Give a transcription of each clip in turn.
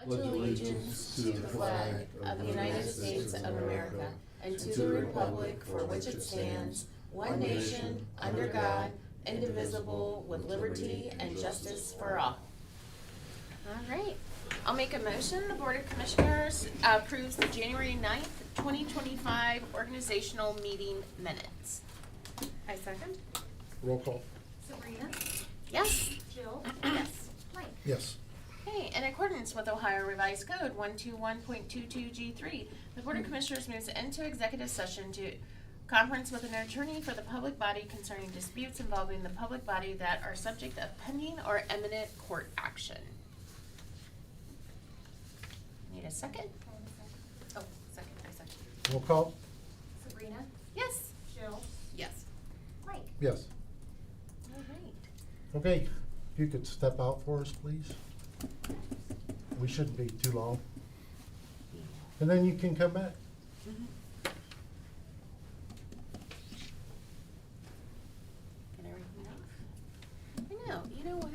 pledge allegiance to the flag of the United States of America and to the republic for which it stands, one nation, under God, indivisible, with liberty and justice for all. All right. I'll make a motion. The Board of Commissioners approves the January 9th, 2025 organizational meeting minutes. I second. Roll call. Sabrina? Yes? Jill? Yes. Mike? Yes. Okay, in accordance with Ohio Revised Code 121.22G3, the Board of Commissioners moves into executive session to conference with an attorney for the public body concerning disputes involving the public body that are subject of pending or imminent court action. Need a second? Oh, second, I second. Roll call. Sabrina? Yes? Jill? Yes. Mike? Yes. All right. Okay, if you could step out for us, please. We shouldn't be too long. And then you can come back. Get everything off? I know, you know what?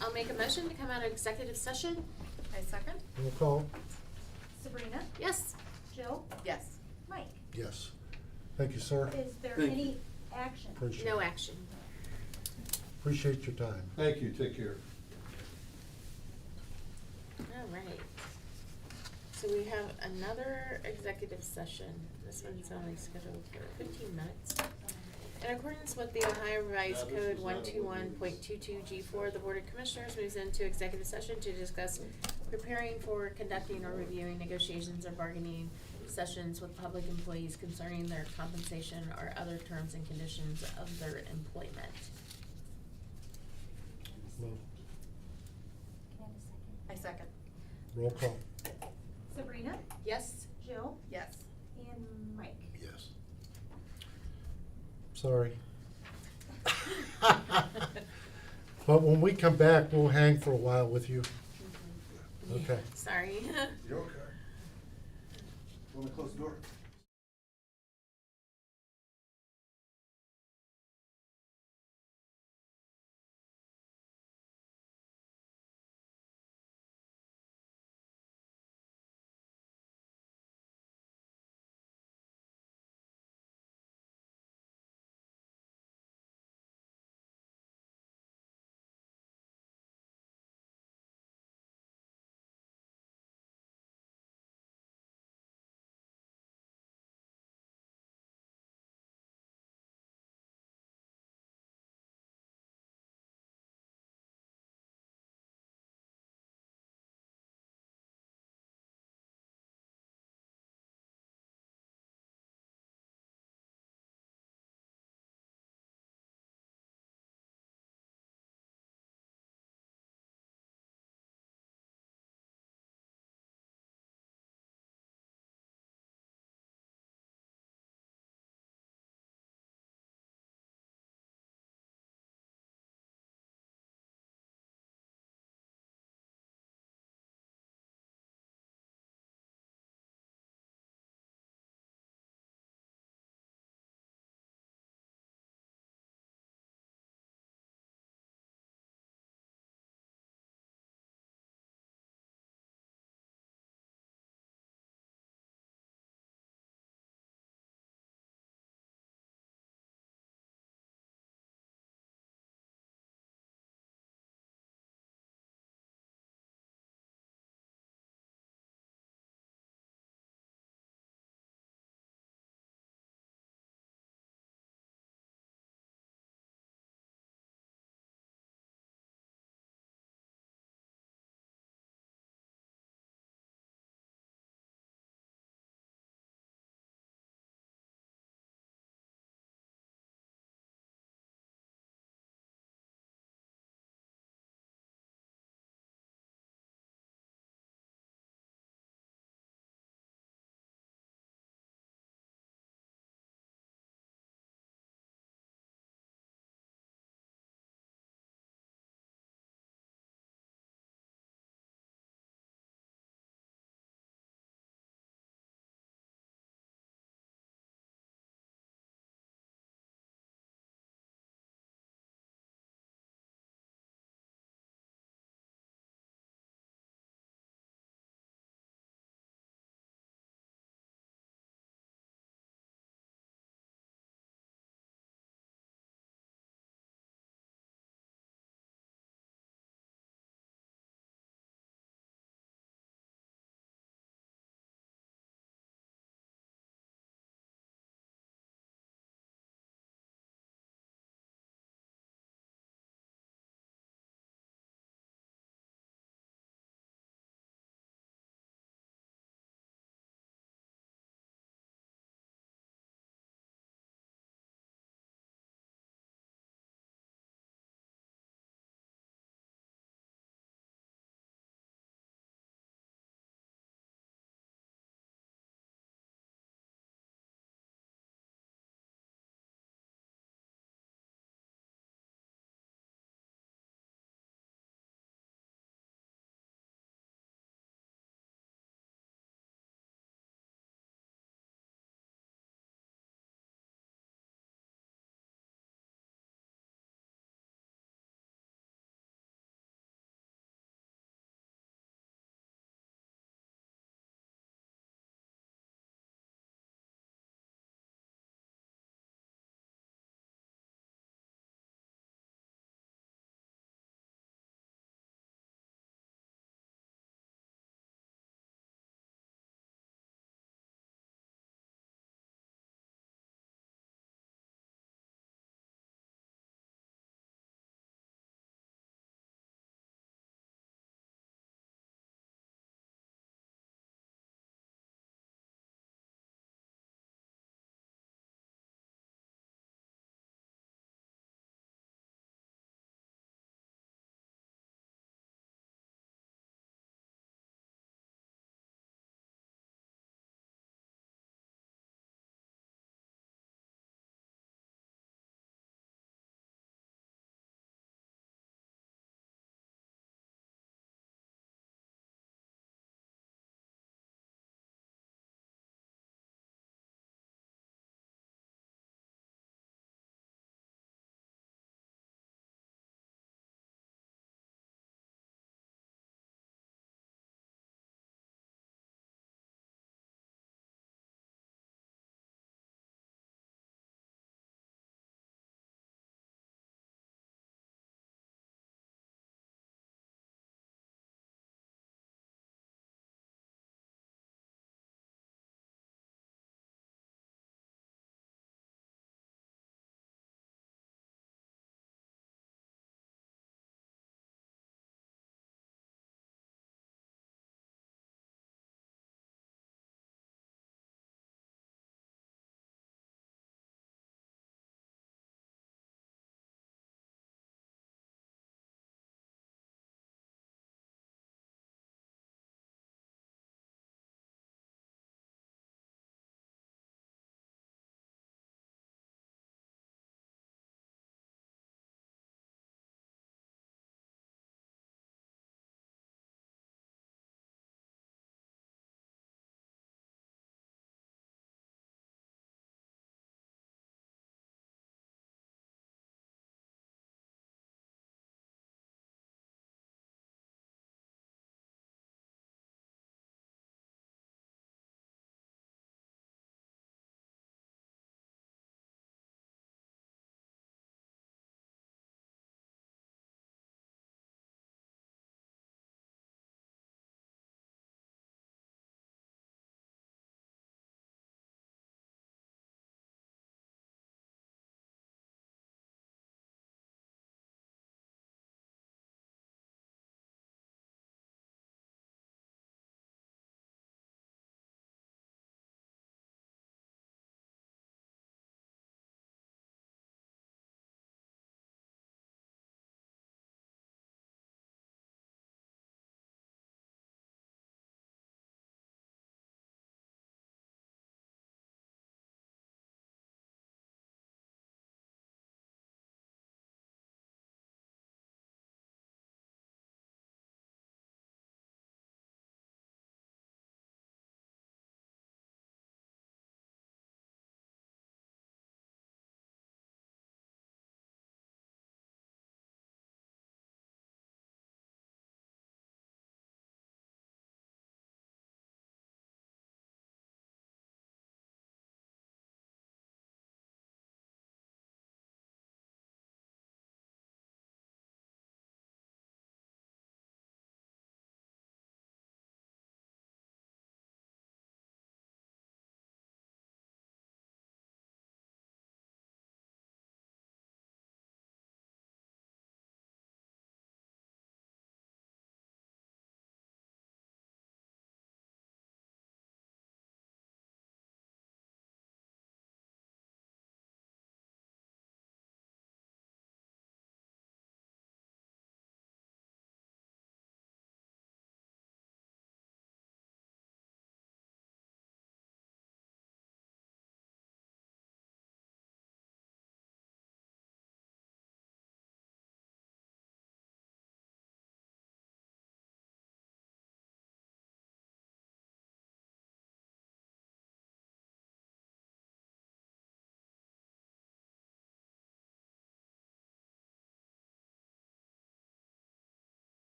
I'll make a motion to come out of executive session. I second. Roll call. Sabrina? Yes. Jill? Yes. Mike? Yes. Thank you, sir. Is there Thank any action? Appreciate No it. action. Appreciate your time. Thank you, take care. All right. So we have another executive session. This one's only scheduled for 15 minutes. In accordance with the Ohio Revised Code 121.22G4, the Board of Commissioners moves into executive session to discuss preparing for conducting or reviewing negotiations or bargaining sessions with public employees concerning their compensation or other terms and conditions of their employment. Well, Can I have a second? I second. roll call. Sabrina? Yes? Jill? Yes. And Mike? Yes. Sorry. But when we come back, we'll hang for a while with you. Okay. Sorry. You're okay. Want to close the door?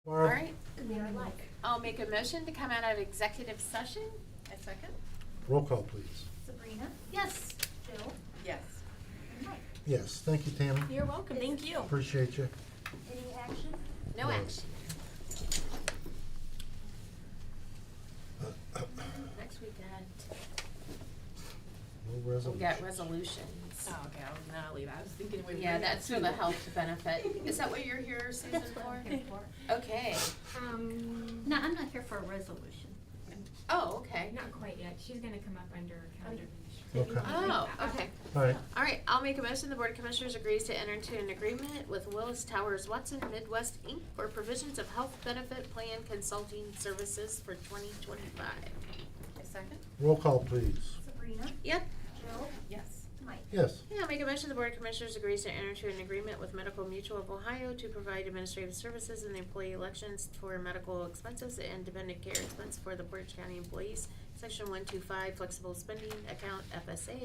All Barb? right, Mayor Mike. I'll make a motion to come out of executive session. A second. Roll call, please. Sabrina, Yes. Jill, Yes. and Mike. Yes, thank you, Tammy. You're welcome, thank you. Appreciate you. Any action? No No. action. Next we got, No we resolution. got resolutions. Oh, okay, I was gonna leave. I was thinking we. Yeah, that's for the health benefit. Is that what you're here, Susan, That's what I'm for? here for. Okay. No, I'm not here for a resolution. Oh, okay. Not quite yet. She's gonna come up under county administrator. Okay. Oh, okay. All right. All right, I'll make a motion, the Board of Commissioners agrees to enter into an agreement with Willis Towers Watson Midwest, Inc. for provisions of health benefit plan consulting services for 2025. A second? Roll call, please. Sabrina, Yep. Jill, Yes. Mike. Yes. Yeah, I'll make a motion, the Board of Commissioners agrees to enter into an agreement with Medical Mutual of Ohio to provide administrative services in the employee elections for medical expenses and dependent care expense for the Portage County employees. Section 125, flexible spending account FSA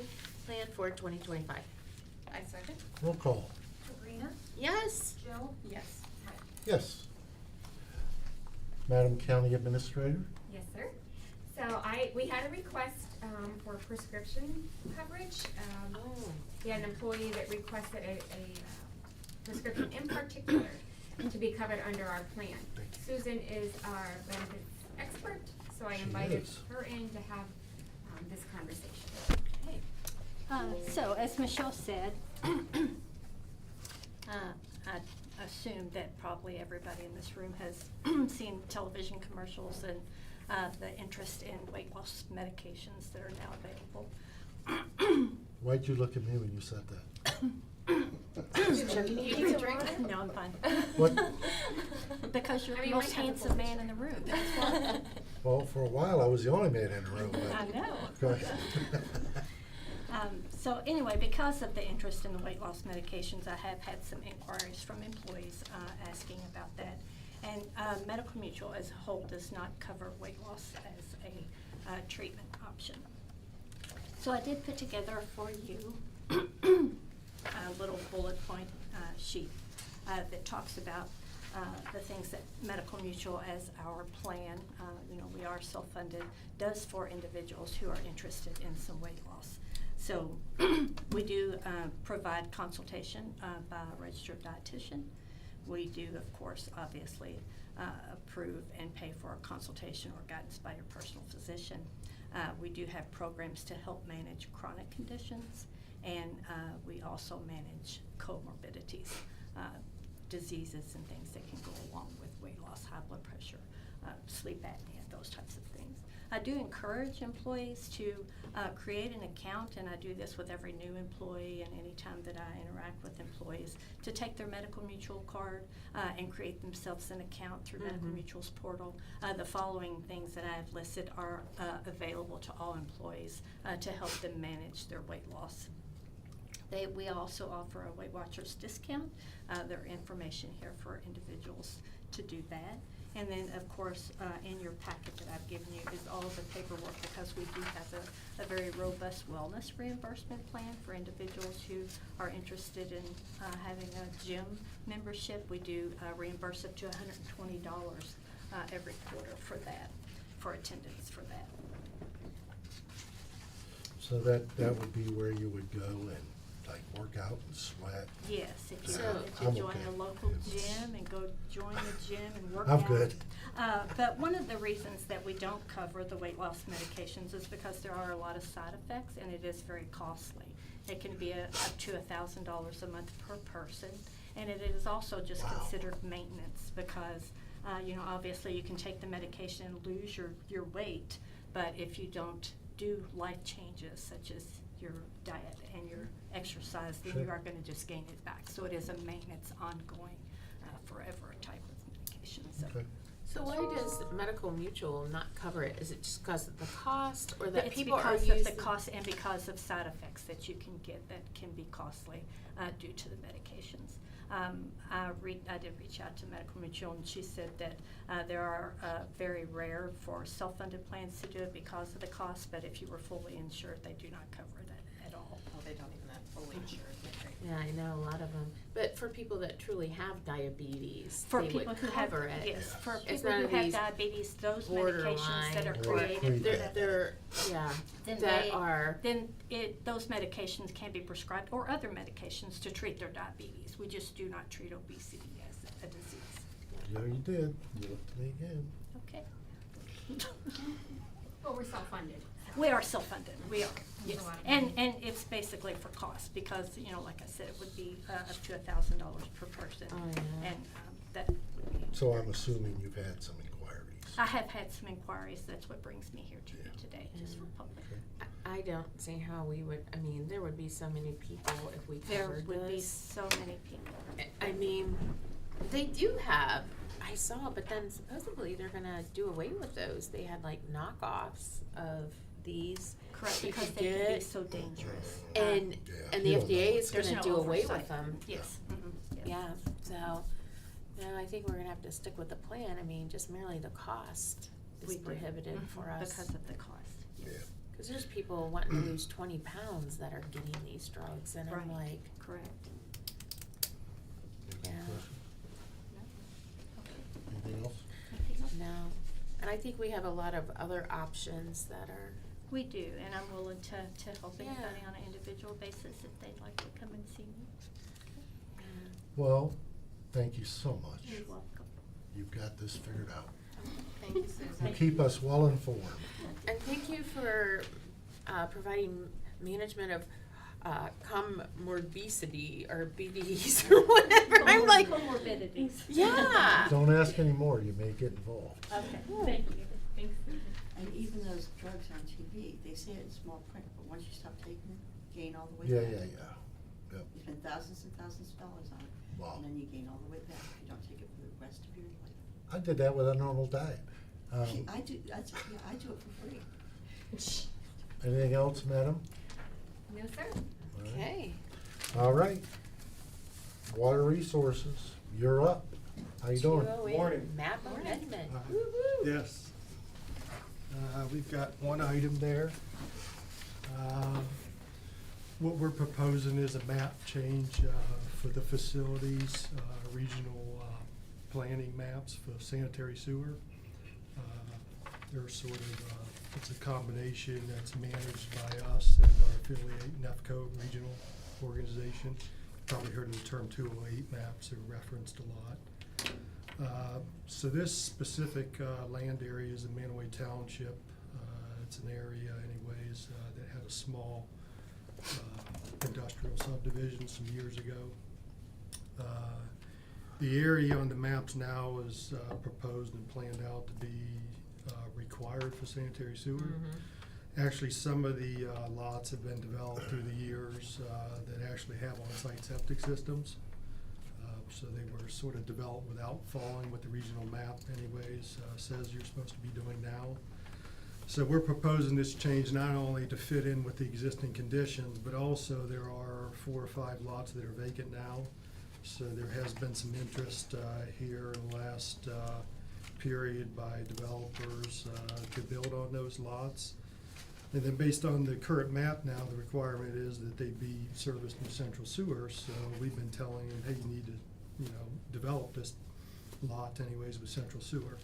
plan for 2025. I second? Roll call. Sabrina, Yes. Jill, Yes. Mike. Yes. Madam County Administrator? Yes, sir. So we had a request, for prescription coverage. Oh. We had an employee that requested a prescription in particular to be covered under our plan. Thank you. Susan is our benefits expert, so I She invited is. her in to have, this conversation. Okay. So as Michelle said, I assume that probably everybody in this room has seen television commercials and the interest in weight loss medications that are now available. Why'd you look at me when you said that? You need a drink? No, I'm fine. What? Because you're I the mean, most Mike has a handsome full man in the room, that's why. Well, for a while, I was the only man in the room, but. I know. Go ahead. So anyway, because of the interest in the weight loss medications, I have had some inquiries from employees asking about that. And Medical Mutual as a whole does not cover weight loss as a treatment option. So I did put together for you a little bullet point sheet that talks about the things that Medical Mutual as our plan, we are self-funded, does for individuals who are interested in some weight loss. So we do provide consultation by a registered dietitian. We do, of course, obviously, approve and pay for a consultation or guidance by your personal physician. We do have programs to help manage chronic conditions, and we also manage comorbidities, diseases and things that can go along with weight loss, high blood pressure, sleep apnea, those types of things. I do encourage employees to create an account, and I do this with every new employee and any time that I interact with employees, to take their Medical Mutual card and create themselves an account through Medical Mutual's portal. The following things that I have listed are available to all employees to help them manage their weight loss. We also offer a Weight Watchers discount. There are information here for individuals to do that. And then, of course, in your packet that I've given you is all of the paperwork, because we do have a very robust wellness reimbursement plan for individuals who are interested in having a gym membership. We do reimburse up to $120 every quarter for that, for attendance for that. So that would be where you would go and like work out and sweat. Yes, if you So- wanted to I'm join okay. a local gym and go join the gym and work out. I'm good. But one of the reasons that we don't cover the weight loss medications is because there are a lot of side effects, and it is very costly. It can be up to $1,000 a month per person, and it is also just Wow. considered maintenance because, obviously you can take the medication and lose your weight, but if you don't do life changes such as your diet and your exercise, then Sure. you are going to just gain it back. So it is a maintenance, ongoing, forever type of medication. So Okay. So why does Medical Mutual not cover it? Is it just because of the cost, or that it's people are because using? of the cost and because of side effects that you can get that can be costly due to the medications. I did reach out to Medical Mutual, and she said that there are very rare for self-funded plans to do it because of the cost, but if you were fully insured, they do not cover that at all. Oh, they don't even have fully insured, okay. Yeah, I know a lot of them. But for people that truly have diabetes, For they people would who have, cover it. yes, for It's people none who of have these diabetes, those medications that are borderline or created, They're yeah, then that they, are then those medications can be prescribed, or other medications to treat their diabetes. We just do not treat obesity as a disease. Yeah, you did. You looked at me again. Okay. But we're self-funded. We are self-funded, we are, There's yes. a lot of And, money. and it's basically for cost, because, you know, like I said, it would be up to $1,000 per person. Oh, yeah. And that would be. So I'm assuming you've had some inquiries. I have had some inquiries, that's what brings me here to you Yeah. today, just for public. I don't see how we would, I mean, there would be so many people if we There covered would be this. so many people. I mean, they do have, I saw, but then supposedly they're gonna do away with those. They had like knockoffs of these. Correct, you because could they can be get, so dangerous. And, Yeah, and you the don't know FDA what's is There's gonna no do away oversight. with them. Yes, yes. Yeah, so, no, I think we're gonna have to stick with the plan. I mean, just merely the cost We is do. prohibitive Mhm, for us. because of the cost, yes. Yeah. Cause there's people wanting to lose 20 pounds that are getting these drugs, and I'm Right. like, Correct. Any Yeah. questions? Okay. Anything else? Anything else? no. And I think we have a lot of other options that are, We do, and I'm willing to help Yeah. anybody on an individual basis if they'd like to come and see me. Well, thank you so much. You're welcome. You've got this figured out. Thank you, Susan. You keep us well informed. and thank you for, providing management of, comorbidity or BDs or whatever. I'm like, Comorbidities. yeah. Don't ask any more, you may get involved. Okay, thank you. Thanks, Susan. And even those drugs on TV, they say it in small print, but once you stop taking it, you gain all the weight Yeah, back. yeah, yeah. Yep. You spend thousands and thousands of dollars on it, Wow. and then you gain all the weight back if you don't take it for the rest of your life. I did that with a normal diet. I do, I do it for free. Anything else, madam? No, sir. All right. Okay. All right. Water Resources, you're up. How you doing? 208 Morning. Map Morning. amendment. Uh, Yes. We've got one item there. What we're proposing is a map change for the facilities, regional planning maps for sanitary sewer. They're sort of, it's a combination that's managed by us and our affiliate, NEFCO Regional Organization. Probably heard of the term 208 maps, they're referenced a lot. So this specific land area is in Manaway Township. It's an area anyways that had a small industrial subdivision some years ago. The area on the maps now is proposed and planned out to be required for sanitary sewer. Actually, some of the lots have been developed through the years that actually have on-site septic systems. So they were sort of developed without following what the regional map anyways says you're supposed to be doing now. So we're proposing this change not only to fit in with the existing conditions, but also there are 4 or 5 lots that are vacant now. So there has been some interest here in the last period by developers to build on those lots. And then based on the current map now, the requirement is that they be serviced with central sewer. So we've been telling them, hey, you need to, develop this lot anyways with central sewer.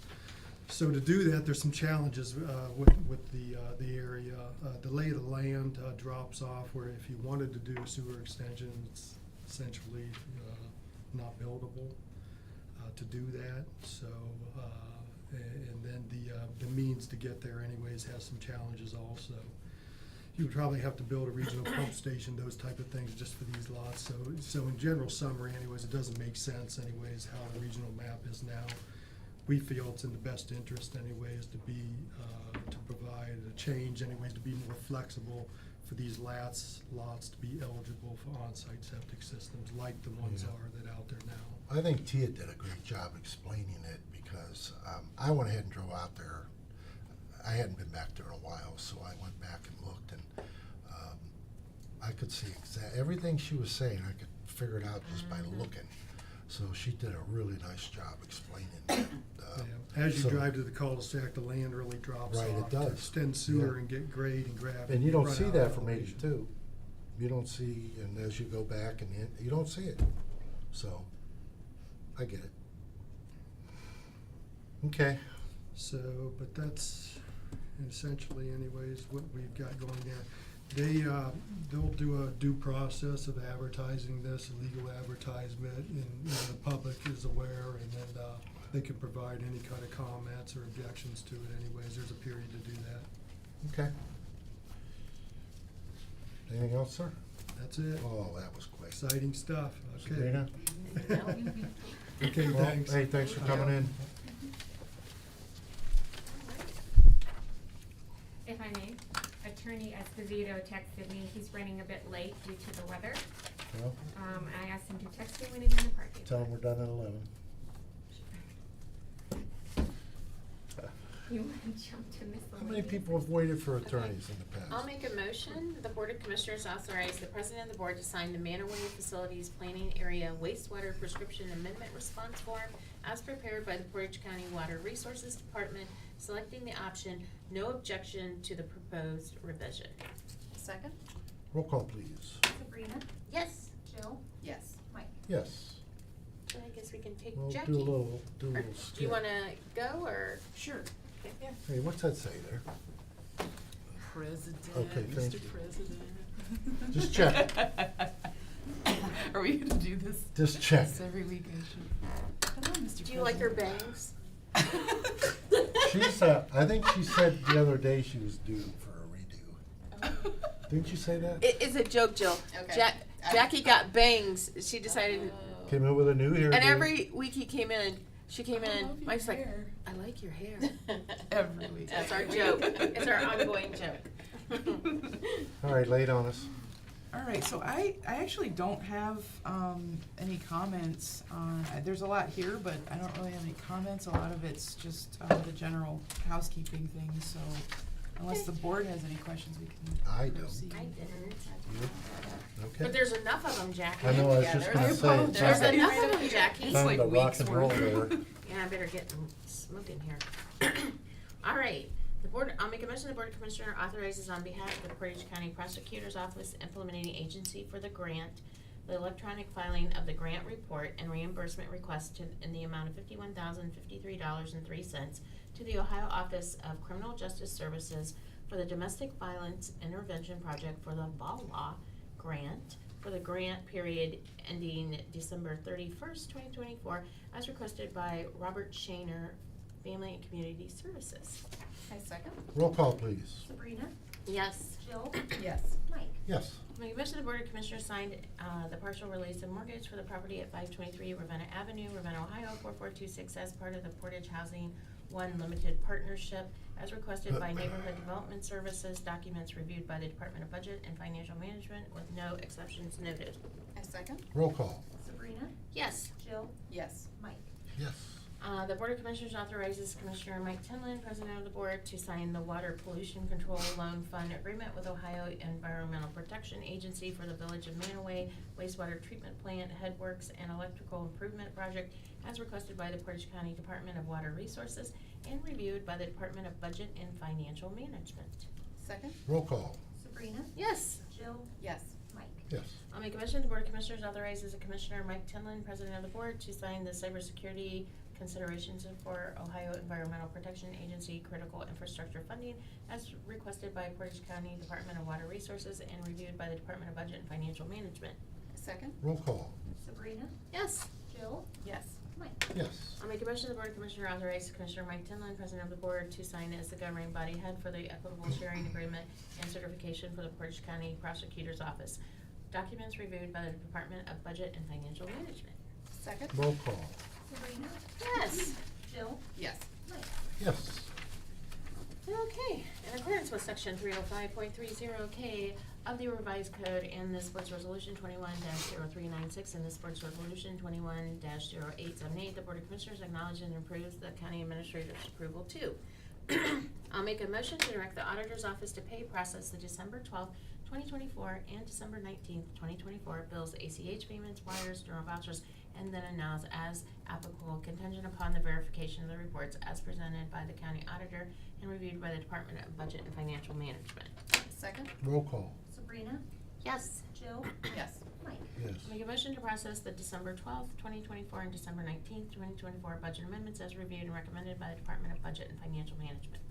So to do that, there's some challenges with the area. The lay of the land drops off where if you wanted to do a sewer extension, it's essentially not buildable to do that. So and then the means to get there anyways has some challenges also. You would probably have to build a regional pump station, those type of things, just for these lots. So in general summary anyways, it doesn't make sense anyways how the regional map is now. We feel it's in the best interest anyways to be, to provide a change anyways, to be more flexible for these lots to be eligible for on-site septic systems like the ones Yeah. are that out there now. I think Tia did a great job explaining it because I went ahead and drove out there. I hadn't been back there in a while, so I went back and looked, and I could see everything she was saying. I could figure it out just by looking. So she did a really nice job explaining it. Yeah. As you so- drive to the cul-de-sac, the land really drops Right, it off to does. extend sewer Yeah. and get grade and gravity. And you don't run see out that of from elevation. 82. you don't see, and as you go back and you don't see it. So, I get it. Okay. So, but that's essentially anyways what we've got going there. They'll do a due process of advertising this, legal advertisement, and the public is aware, and then they can provide any kind of comments or objections to it anyways. There's a period to do that. Okay. Anything else, sir? That's it. Oh, that was quick. Exciting stuff. Okay. Sabrina? Okay, Well, thanks. hey, thanks for coming in. If I may, Attorney Esposito texted me, he's running a bit late due to the weather. Well, I asked him to text me when he's in the parking. tell them we're done at 11. You want to jump to miscellaneous? How many people have waited for attorneys in the past? I'll make a motion, the Board of Commissioners authorize the President of the Board to sign the Manaway Facilities Planning Area Wastewater Prescription Amendment Response Form as prepared by the Portage County Water Resources Department, selecting the option, no objection to the proposed revision. Second? Roll call, please. Sabrina, Yes. Jill, Yes. Mike. Yes. So I guess we can take We'll Jackie. do a little Or do you skip. wanna go, or? Sure. Yeah. Hey, what's that say there? President, Okay, thank Mr. you. President. Just check. Are we gonna do this? Just check. This every week I should. Hello, Mr. Do you like her President. bangs? She's, I think she said the other day she was due for a redo. Didn't you say that? It's a joke, Jill. Okay. Jackie got bangs, she decided, Came in with a new hairdo. and every week she came I in, love your Mike's like, hair. I like your hair. Every week. That's our joke, it's our ongoing joke. All right, lay it on us. All right, so I actually don't have any comments on, there's a lot here, but I don't really have any comments. A lot of it's just the general housekeeping things, so unless the board has any questions, we can I don't. proceed. I didn't. You? Okay. But there's enough of them, Jackie. I know, I was Yeah, just there's- gonna I say, it apologize. There's sounded enough of them, Jackie. It's sounded like a rock weeks and roll worth. there. Yeah, I better get smoking here. All right, I'll make a motion, the Board of Commissioners authorizes on behalf of the Portage County Prosecutor's Office implementing agency for the grant, the electronic filing of the grant report and reimbursement request in the amount of $51,053.03 to the Ohio Office of Criminal Justice Services for the Domestic Violence Intervention Project for the VAWA grant for the grant period ending December 31st, 2024, as requested by Robert Shaner, Family and Community Services. I second? Roll call, please. Sabrina, Yes. Jill, Yes. Mike. Yes. My commission, the Board of Commissioners signed the partial release of mortgage for the property at 523 Ravenna Avenue, Ravenna, Ohio, 4426, as part of the Portage Housing One Limited Partnership, as requested by Neighborhood Development Services, documents reviewed by the Department of Budget and Financial Management with no exceptions noted. I second? Roll call. Sabrina, Yes. Jill, Yes. Mike. Yes. The Board of Commissioners authorizes Commissioner Mike Tinlin, President of the Board, to sign the Water Pollution Control Loan Fund Agreement with Ohio Environmental Protection Agency for the Village of Manaway Wastewater Treatment Plant Headworks and Electrical Improvement Project, as requested by the Portage County Department of Water Resources and reviewed by the Department of Budget and Financial Management. Second? Roll call. Sabrina, Yes. Jill, Yes. Mike. Yes. I'll make a motion, the Board of Commissioners authorizes the Commissioner Mike Tinlin, President of the Board, to sign the cybersecurity considerations for Ohio Environmental Protection Agency critical infrastructure funding as requested by Portage County Department of Water Resources and reviewed by the Department of Budget and Financial Management. Second? Roll call. Sabrina, Yes. Jill, Yes. Mike. Yes. I'll make a motion, the Board of Commissioners authorizes Commissioner Mike Tinlin, President of the Board, to sign as the governing body head for the equitable sharing agreement and certification for the Portage County Prosecutor's Office. Documents reviewed by the Department of Budget and Financial Management. Second? Roll call. Sabrina, Yes. Jill, Yes. Mike. Yes. Okay, in accordance with section 305.30K of the revised code and this board's resolution 21-0396 and this board's resolution 21-0878, the Board of Commissioners acknowledges and approves the county administrator's approval too. I'll make a motion to direct the auditor's office to pay process the December 12th, 2024 and December 19th, 2024 bills, ACH payments, wires, journal vouchers, and then announce as applicable contingent upon the verification of the reports as presented by the county auditor and reviewed by the Department of Budget and Financial Management. Second? Roll call. Sabrina, Yes. Jill? Yes. Mike? Yes. Make a motion to process the December 12th, 2024 and December 19th, 2024 budget amendments as reviewed and recommended by the Department of Budget and Financial Management.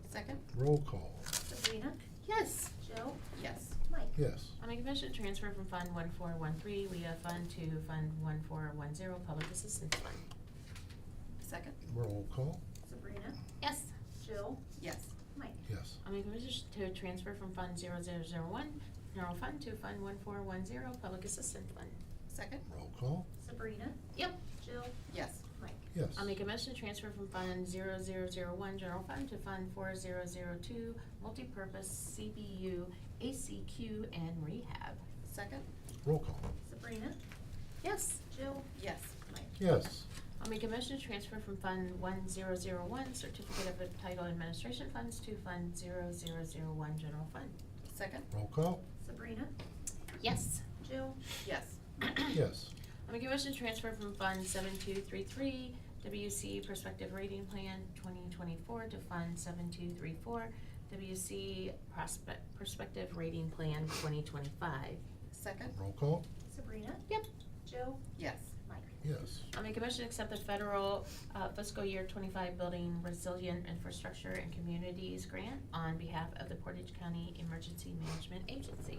Second. Roll call. Sabrina? Yes. Jill? Yes. Mike? Yes. I'll make a motion to transfer from Fund 1413 WEA Fund to Fund 1410 Public Assistance Fund. Second. Roll call. Sabrina? Yes. Jill? Yes. Mike? Yes. I'll make a motion to transfer from Fund 0001 General Fund to Fund 1410 Public Assistance Fund. Second. Roll call. Sabrina? Yep. Jill? Yes. Mike? Yes. I'll make a motion to transfer from Fund 0001 General Fund to Fund 4002 Multipurpose CBU ACQ and Rehab. Second. Roll call. Sabrina? Yes. Jill? Yes. Mike? Yes. I'll make a motion to transfer from Fund 1001 Certificate of Title Administration Funds to Fund 0001 General Fund. Second. Roll call. Sabrina? Yes. Jill? Yes. Yes. I'll make a motion to transfer from Fund 7233 WC Prospective Rating Plan 2024 to Fund 7234 WC Prospective Rating Plan 2025. Second. Roll call. Sabrina? Yep. Jill? Yes. Mike? Yes. I'll make a motion to accept the federal fiscal year 25 Building Resilient Infrastructure and Communities Grant on behalf of the Portage County Emergency Management Agency.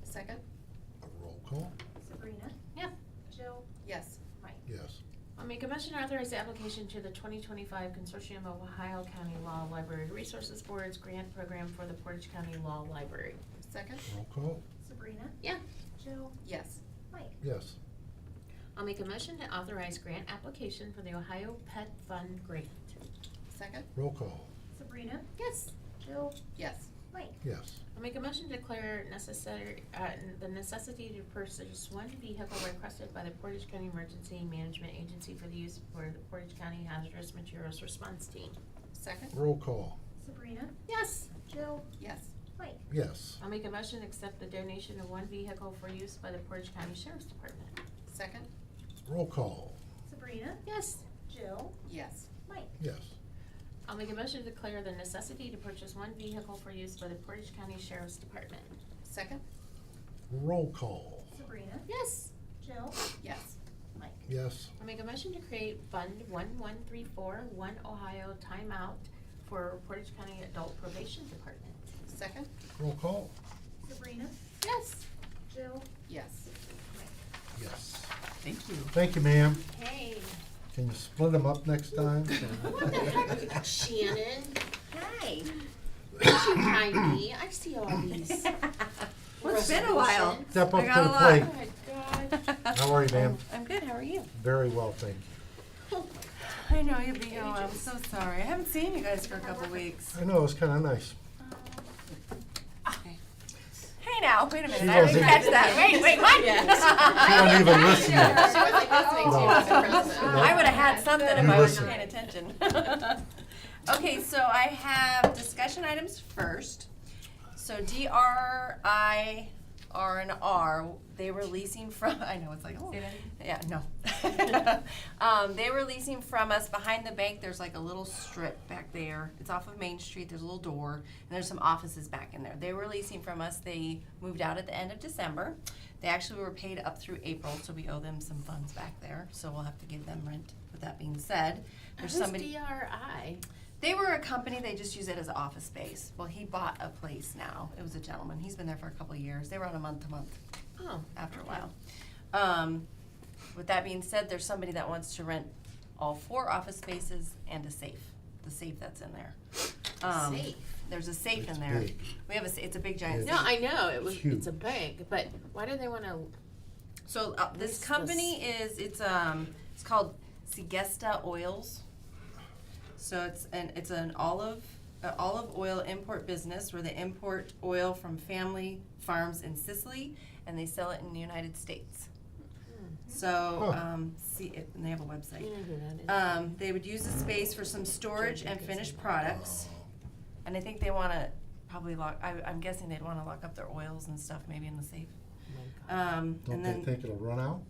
Second. A roll call. Sabrina? Yeah. Jill? Yes. Mike? Yes. I'll make a motion to authorize the application to the 2025 Consortium of Ohio County Law Library Resources Board's grant program for the Portage County Law Library. Second. Roll call. Sabrina? Yeah. Jill? Yes. Mike? Yes. I'll make a motion to authorize grant application for the Ohio Pet Fund grant. Second. Roll call. Sabrina? Yes. Jill? Yes. Mike? Yes. I'll make a motion to declare the necessity to purchase one vehicle requested by the Portage County Emergency Management Agency for the use for the Portage County Hazardous Materials Response Team. Second. Roll call. Sabrina? Yes. Jill? Yes. Mike? Yes. I'll make a motion to accept the donation of one vehicle for use by the Portage County Sheriff's Department. Second. Roll call. Sabrina? Yes. Jill? Yes. Mike? Yes. I'll make a motion to declare the necessity to purchase one vehicle for use by the Portage County Sheriff's Department. Second. Roll call. Sabrina? Yes. Jill? Yes. Mike? Yes. I'll make a motion to create Fund 1134 One Ohio Timeout for Portage County Adult Probation Department. Second. Roll call. Sabrina? Yes. Jill? Yes. Mike? Yes. Thank you. Thank you, ma'am. Hey. Can you split them up next time? What the heck, Shannon? Hi. Don't you mind me? I see all these. Well, it's been a while. resolutions. Step up I to got a the lot. plate. Oh my God. How are you, ma'am? I'm good, how are you? Very well, thank you. I know you'll be, oh, I'm so sorry. I haven't seen you guys for a couple weeks. I know, it's kinda nice. Hey now, wait a minute, She I didn't wasn't- catch that. Wait, what? She wasn't even listening. She wasn't listening to you, Mr. President. I would have had something if You I was listen. paying attention. Okay, so I have discussion items first. So DRI, R and R, they were leasing from, I know, it's like, oh. Yeah, no. They were leasing from us behind the bank. There's like a little strip back there. It's off of Main Street. There's a little door, and there's some offices back in there. They were leasing from us. They moved out at the end of December. They actually were paid up through April, so we owe them some funds back there. So we'll have to give them rent. With that being said, there's Who's somebody. DRI? They were a company, they just use it as office space. Well, he bought a place now. It was a gentleman. He's been there for a couple of years. They were on a month-to-month Oh. after a while. With that being said, there's somebody that wants to rent all 4 office spaces and a safe, the safe that's in there. Safe? There's a safe It's in there. big. We have it's a big giant No, safe. I know, It's it's a huge. bank, but why do they wanna, So this What's company it's called Sigesta Oils. So it's an olive oil import business where they import oil from family farms in Sicily and they sell it in the United States. So Huh. and they have a you website. know who that is? They would use the space for some storage and finished products, and I think they want to probably lock. I'm guessing they'd want to lock up their oils and stuff maybe in the safe. Don't And they then think it'll run out?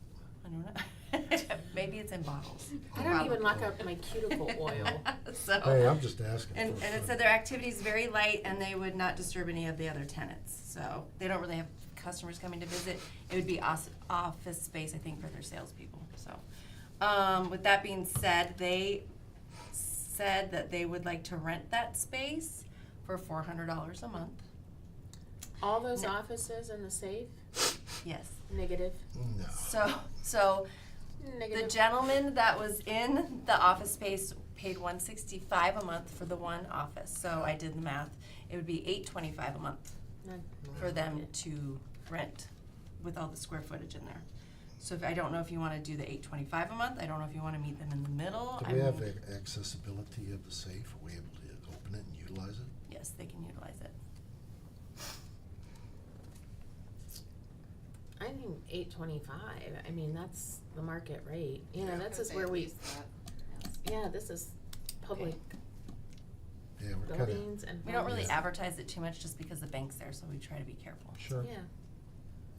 I don't know. Maybe it's in bottles. I don't even lock up my cuticle oil. So, Hey, I'm just asking. and for it fun. said their activity is very light and they would not disturb any of the other tenants. So they don't really have customers coming to visit. It would be office space, I think, for their salespeople, so. With that being said, they said that they would like to rent that space for $400 a month. All those No. offices in the safe? Yes. Negative. No. So the Negative. gentleman that was in the office space paid $165 a month for the one office. So I did the math. It would be $825 a month for them to rent with all the square footage in there. So I don't know if you want to do the $825 a month. I don't know if you want to meet them in the middle. Do we have accessibility of the safe? Are we able to open it and utilize it? Yes, they can utilize it. I think $825. I mean, that's the market rate. You know, that's just where we. Yeah, this is public Yeah, we're kinda, buildings and. We don't really homes. advertise it too much just because the bank's there, so we try to be careful. sure. Yeah.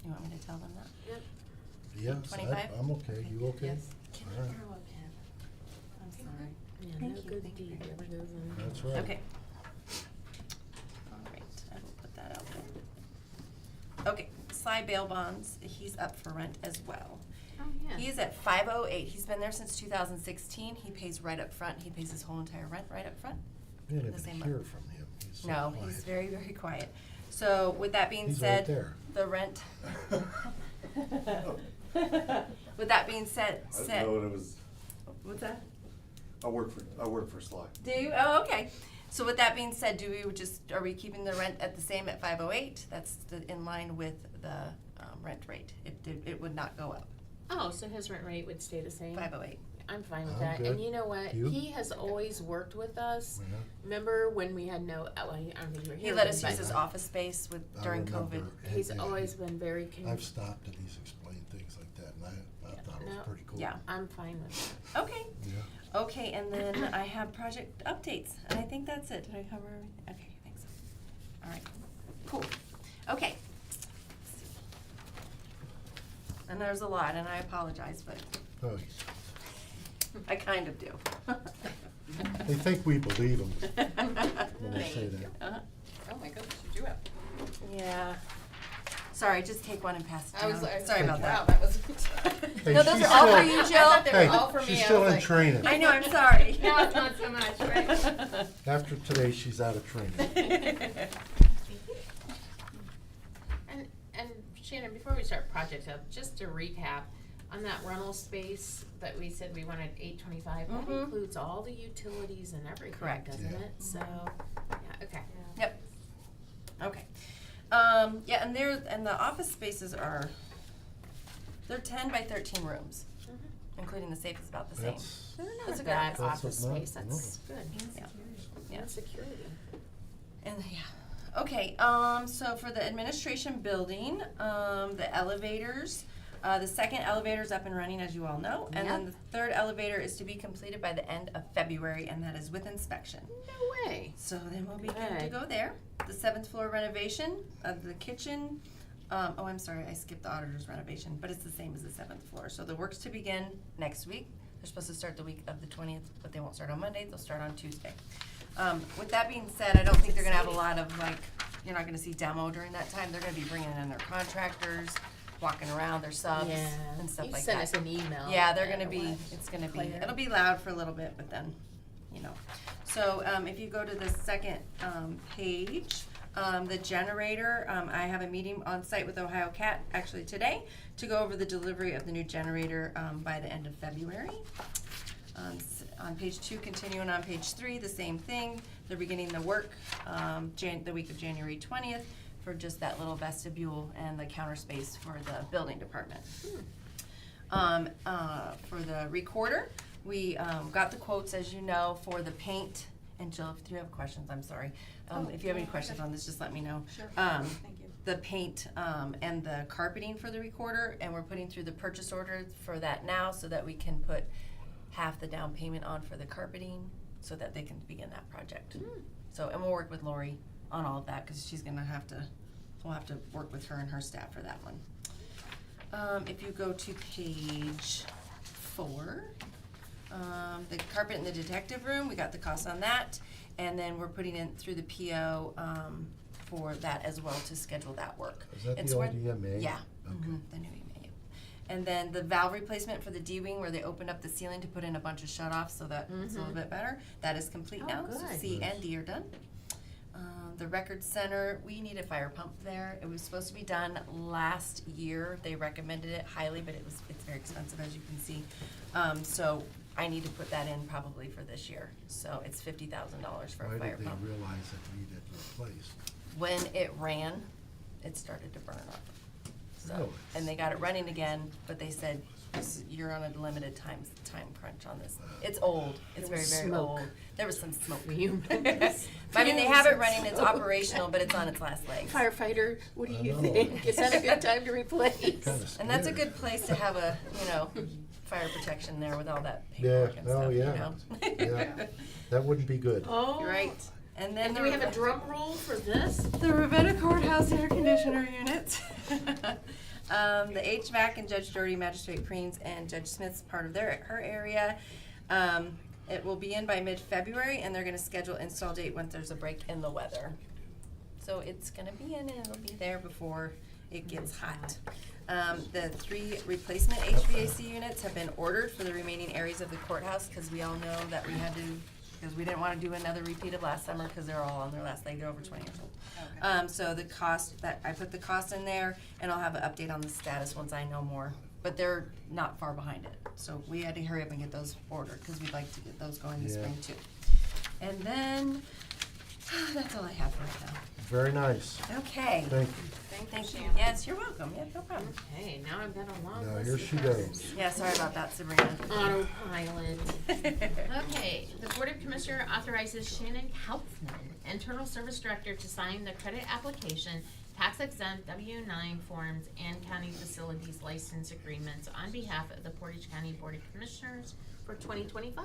You want me to tell them that? Yep. Yes, 25? I'm okay. You okay? Yes. Can All I right. borrow a pen? I'm sorry. Yeah, Thank no you, good thank you deed very ever much. goes in. That's right. Okay. All right, I will put that out there. Okay, Sly Bail Bonds, he's up for rent as well. Oh, yeah. He is at 508. He's been there since 2016. He pays right up front. He pays his whole entire rent right up front. We didn't the even same hear month. from him. He's so No, quiet. he's very, very quiet. So with that being He's said, right there. the rent. With that being said, I didn't know what it was. what's that? I work for Sly. Do you? Oh, okay. So with that being said, are we keeping the rent at the same at 508? That's in line with the rent rate. It would not go up. Oh, so his rent rate would stay the same? 508. I'm fine with I'm that. good. And you know what? You? He has always worked with us. Yeah. Remember when we had no, well, I don't think you were He here. let then, us but use his office space during COVID. remember He's and always been very. I've stopped and he's explained things like that, and I thought it was No. pretty cool. Yeah. I'm fine with that. Okay. Yeah. Okay, and then I have project updates, and I think that's it. Did I cover everything? Okay, I think so. All right, cool. Okay. And there's a lot, and I apologize, but Oh, I kind of do. they think we believe them when they say Thank that. you. Oh my goodness, you do have. Yeah. Sorry, just take one and pass it I down. was Sorry about wow, that. that was. Hey, No, those she's are all still- for you, I thought they Jill. were Hey, all for me. she's I still was in like- training. I know, I'm sorry. Now it's not so much, right? After today, she's out of training. And Shannon, before we start project up, just to recap, on that rental space that we said we wanted $825, that Mhm. includes all the utilities and everything, Correct. doesn't Yeah. it? So, yeah, okay. Yep. Okay. Yeah, and the office spaces they're 10 by 13 rooms, including the safe is about the same. That's, They're That's not a bad good- office that's not- space, that's good. Yeah. Yeah. And security. And yeah. Okay, so for the administration building, the elevators, the second elevator's up and running, as you all know. And then Yep. the third elevator is to be completed by the end of February, and that is with inspection. No way. So then we'll be good to Good. go there. The 7th floor renovation of the kitchen, I'm sorry, I skipped the auditor's renovation, but it's the same as the 7th floor. So the work's to begin next week. They're supposed to start the week of the 20th, but they won't start on Monday, they'll start on Tuesday. With that being said, I don't think they're gonna have a lot of, you're not gonna see demo during that time. They're gonna be bringing in their contractors, walking around, their subs, and stuff like that. You sent us an email. Yeah, they're gonna or be, what? it's gonna be, Claire. it'll be loud for a little bit, but then, So, if you go to the second, page, the generator, I have a meeting on site with Ohio Cat, actually today, to go over the delivery of the new generator, by the end of February. On page 2, continuing on page 3, the same thing, they're beginning the work, the week of January 20th, for just that little vestibule and the counter space for the building department. For the recorder, we got the quotes, as you know, for the paint. And Jill, if you have questions, I'm sorry. If you have any questions on this, just let me know. Sure. Thank you. The paint and the carpeting for the recorder, and we're putting through the purchase order for that now so that we can put half the down payment on for the carpeting so that they can begin that project. So, and we'll work with Lori on all of that because she's gonna we'll have to work with her and her staff for that one. If you go to page 4, the carpet in the detective room, we got the cost on that, and then we're putting in through the PO, for that as well to schedule that work. Is that It's the where- old EMA? Yeah, Okay. the new EMA. And then the valve replacement for the D-wing where they opened up the ceiling to put in a bunch of shut-offs so that it's a little bit better, that is complete Oh, now, so good. C Nice. and D are done. The record center, we need a fire pump there. It was supposed to be done last year. They recommended it highly, but it's very expensive, as you can see. So I need to put that in probably for this year. So it's $50,000 for Why a fire did they pump. realize it needed replaced? When it ran, it started to burn up. So, Really? and they got it running again, but they said, you're on a limited time crunch on this. It's old, it's There very, was very smoke. old. There was some smoke. Fumes. I mean, they have it running, it's operational, but it's on its last legs. Firefighter, what do I you know. think? Is that a good time to replace? Kinda And that's a scary. good place to have a, fire protection there with all that Yeah, paperwork and oh, stuff, you yeah. know? Yeah, that wouldn't be good. Oh. Right. And then And do we have a drum roll for this? The Ravenna Courthouse air conditioner unit. The HVAC and Judge Doherty, Magistrate Preens, and Judge Smith's part of her area. It will be in by mid-February, and they're gonna schedule install date once there's a break in the weather. So it's gonna be in and it'll be there before it gets hot. The 3 replacement HVAC units have been ordered for the remaining areas of the courthouse, cause we all know that we had to, because we didn't wanna do another repeat of last summer, cause they're all on their last leg, they're over 20 years old. So the cost, I put the cost in there, and I'll have an update on the status once I know more, but they're not far behind it. So we had to hurry up and get those ordered, cause we'd like to get those going this Yeah. spring too. And then, that's all I have right now. Very nice. Okay. Thank you. Thank you. Yes, you're welcome. Yeah, no problem. Okay, now I've got a long Now, list here of she cards. goes. Yeah, sorry about that, Sabrina. Autopilot. Okay, the Board of Commissioners authorizes Shannon Kautzman, Internal Service Director, to sign the credit application, tax exempt W-9 forms, and county facilities license agreements on behalf of the Portage County Board of Commissioners for 2025.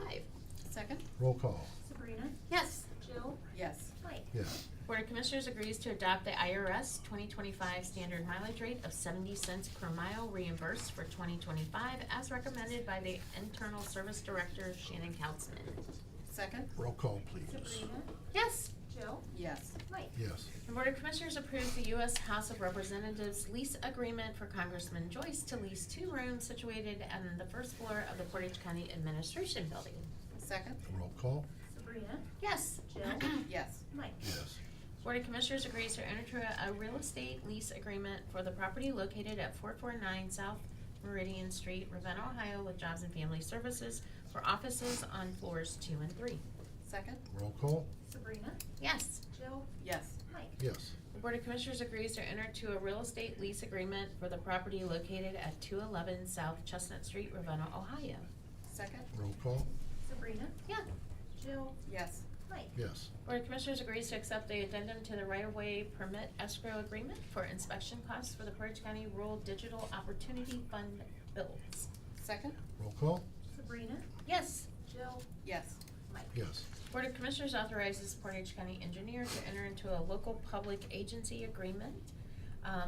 Second? Roll call. Sabrina, Yes. Jill, Yes. Mike. Yes. Board of Commissioners agrees to adopt the IRS 2025 standard mileage rate of 70 cents per mile reimbursed for 2025 as recommended by the Internal Service Director Shannon Kautzman. Second? Roll call, please. Sabrina, Yes. Jill, Yes. Mike. Yes. The Board of Commissioners approves the U.S. House of Representatives lease agreement for Congressman Joyce to lease 2 rooms situated on the first floor of the Portage County Administration Building. Second? Roll call. Sabrina, Yes. Jill, Yes. Mike. Yes. Board of Commissioners agrees to enter into a real estate lease agreement for the property located at 449 South Meridian Street, Ravenna, Ohio, with Jobs and Family Services for offices on floors 2 and 3. Second? Roll call. Sabrina, Yes. Jill, Yes. Mike. Yes. The Board of Commissioners agrees to enter into a real estate lease agreement for the property located at 211 South Chestnut Street, Ravenna, Ohio. Second? Roll call. Sabrina, Yeah. Jill, Yes. Mike. Yes. Board of Commissioners agrees to accept the addendum to the right-of-way permit escrow agreement for inspection costs for the Portage County Rural Digital Opportunity Fund bills. Second? Roll call. Sabrina, Yes. Jill, Yes. Mike. Yes. Board of Commissioners authorizes Portage County Engineer to enter into a local public agency agreement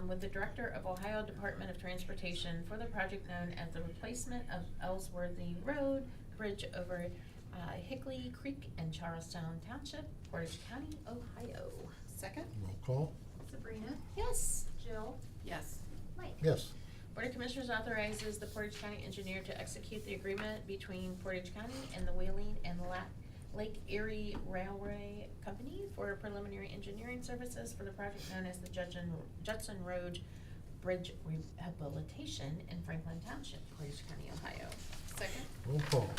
with the Director of Ohio Department of Transportation for the project known as the replacement of Ellsworthy Road Bridge over Hickley Creek in Charlestown Township, Portage County, Ohio. Second? Roll call. Sabrina, Yes. Jill, Yes. Mike. Yes. Board of Commissioners authorizes the Portage County Engineer to execute the agreement between Portage County and the Whaling and Lake Erie Railway Company for preliminary engineering services for the project known as the Judson Road Bridge Rehabilitation in Franklin Township, Portage County, Ohio. Second? Roll call.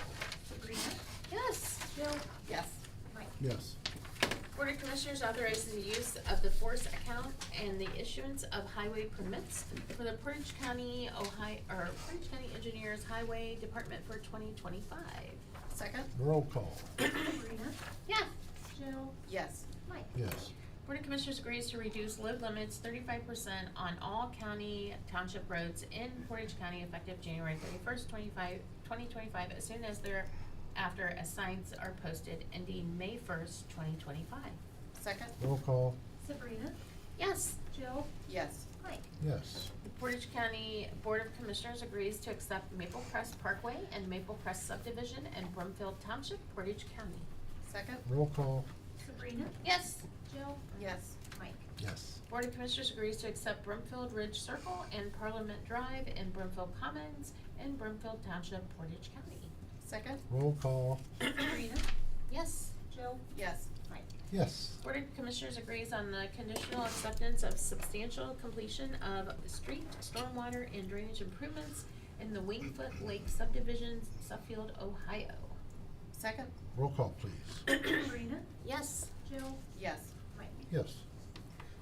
Sabrina, Yes. Jill, Yes. Mike. Yes. Board of Commissioners authorizes the use of the force account and the issuance of highway permits for the Portage County, Portage County Engineers Highway Department for 2025. Second? Roll call. Sabrina, Yeah. Jill, Yes. Mike. Yes. Board of Commissioners agrees to reduce load limits 35% on all county township roads in Portage County effective January 31st, 2025, as soon as thereafter as signs are posted ending May 1st, 2025. Second? Roll call. Sabrina, Yes. Jill, Yes. Mike. Yes. The Portage County Board of Commissioners agrees to accept Maple Crest Parkway and Maple Crest Subdivision in Broomfield Township, Portage County. Second? Roll call. Sabrina, Yes. Jill, Yes. Mike. Yes. Board of Commissioners agrees to accept Brimfield Ridge Circle and Parliament Drive in Brimfield Commons in Brimfield Township, Portage County. Second? Roll call. Sabrina, Yes. Jill, Yes. Mike. Yes. Board of Commissioners agrees on the conditional acceptance of substantial completion of street, stormwater, and drainage improvements in the Wingfoot Lake subdivision, Suffield, Ohio. Second? Roll call, please. Sabrina, Yes. Jill, Yes. Mike. Yes.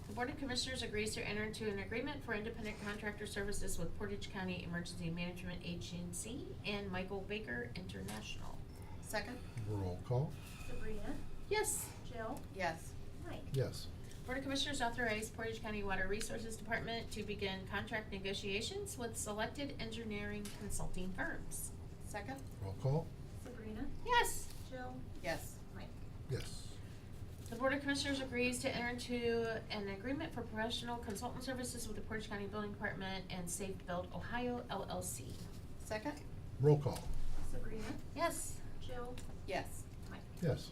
The Board of Commissioners agrees to enter into an agreement for independent contractor services with Portage County Emergency Management Agency and Michael Baker International. Second? Roll call. Sabrina, Yes. Jill, Yes. Mike. Yes. Board of Commissioners authorize Portage County Water Resources Department to begin contract negotiations with selected engineering consulting firms. Second? Roll call. Sabrina, Yes. Jill, Yes. Mike. Yes. The Board of Commissioners agrees to enter into an agreement for professional consultant services with the Portage County Building Department and Safe Build Ohio LLC. Second? Roll call. Sabrina, Yes. Jill, Yes. Mike. Yes.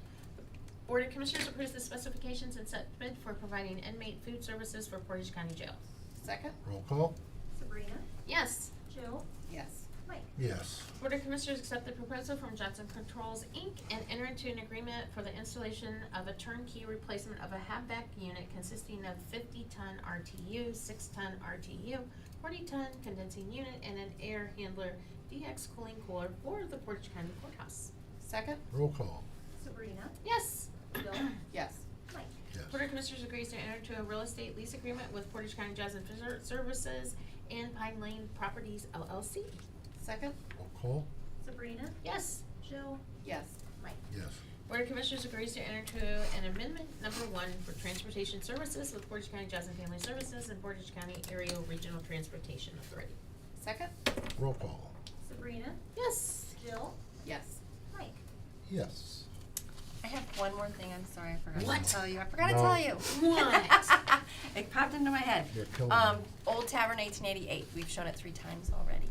Board of Commissioners approves the specifications and set bid for providing inmate food services for Portage County Jail. Second? Roll call. Sabrina, Yes. Jill, Yes. Mike. Yes. Board of Commissioners accept the proposal from Johnson Controls, Inc. and enter into an agreement for the installation of a turnkey replacement of a HVAC unit consisting of 50-ton RTU, 6-ton RTU, 40-ton condensing unit, and an air handler DX cooling cooler for the Portage County Courthouse. Second? Roll call. Sabrina, Yes. Jill, Yes. Mike. Yes. Board of Commissioners agrees to enter into a real estate lease agreement with Portage County Jazz and Visitor Services and Pine Lane Properties LLC. Second? Roll call. Sabrina, Yes. Jill, Yes. Mike. Yes. Board of Commissioners agrees to enter into an amendment number 1 for transportation services with Portage County Jazz and Family Services and Portage County Area Regional Transportation Authority. Second? Roll call. Sabrina, Yes. Jill, Yes. Mike. Yes. I have one more thing, I'm sorry, I forgot What? to tell you, I forgot to No. tell you. What? It popped into my head. You're killing me. Old Tavern 1888, we've shown it 3 times already,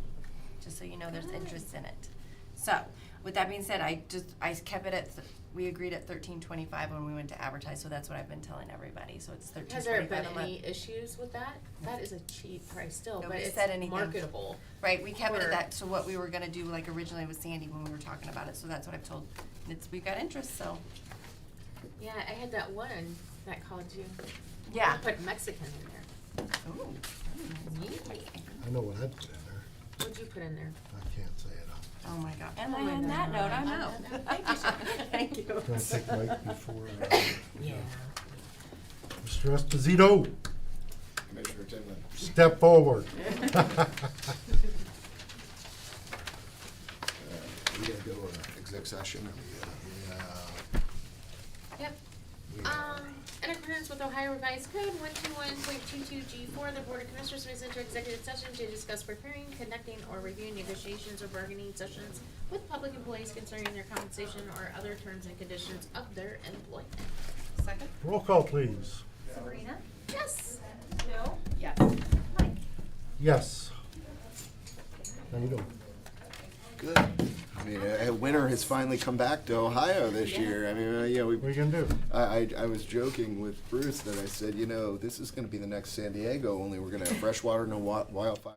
just so you know there's interest in it. So, with that being said, I kept it at, we agreed at $13.25 when we went to advertise, so that's what I've been telling everybody, so it's $13.25 Has there been a month. any issues with that? That is a cheap price still, but Nobody it's said anything. marketable. Right, we kept it for- at that, so what we were gonna do, like originally with Sandy when we were talking about it, so that's what I've told, we got interest, so, Yeah, I had that one that called you. yeah. I put Mexican in there. Ooh, Yee. I know what I'd put in there. What'd you put in there? I can't say it. oh my god. And Oh I my on that note, I'm God. out. Thank you, Sharon. Thank you. Can I take Mike before? Yeah. Mr. Esposito, Commissioner Tinley. step forward. We gotta go exec session. Yep. In accordance with Ohio Revised Code 121.22G4, the Board of Commissioners moves into executive session to discuss preparing, conducting, or reviewing negotiations or bargaining sessions with public employees concerning their compensation or other terms and conditions of their employment. Second? Roll call, please. Sabrina, Yes. Jill, Yes. Mike. Yes. How you doing? Good. I mean, winter has finally come back to Ohio this year. I mean, yeah, What are you gonna do? I was joking with Bruce that I said, you know, this is gonna be the next San Diego, only we're gonna have fresh water, no wildfire.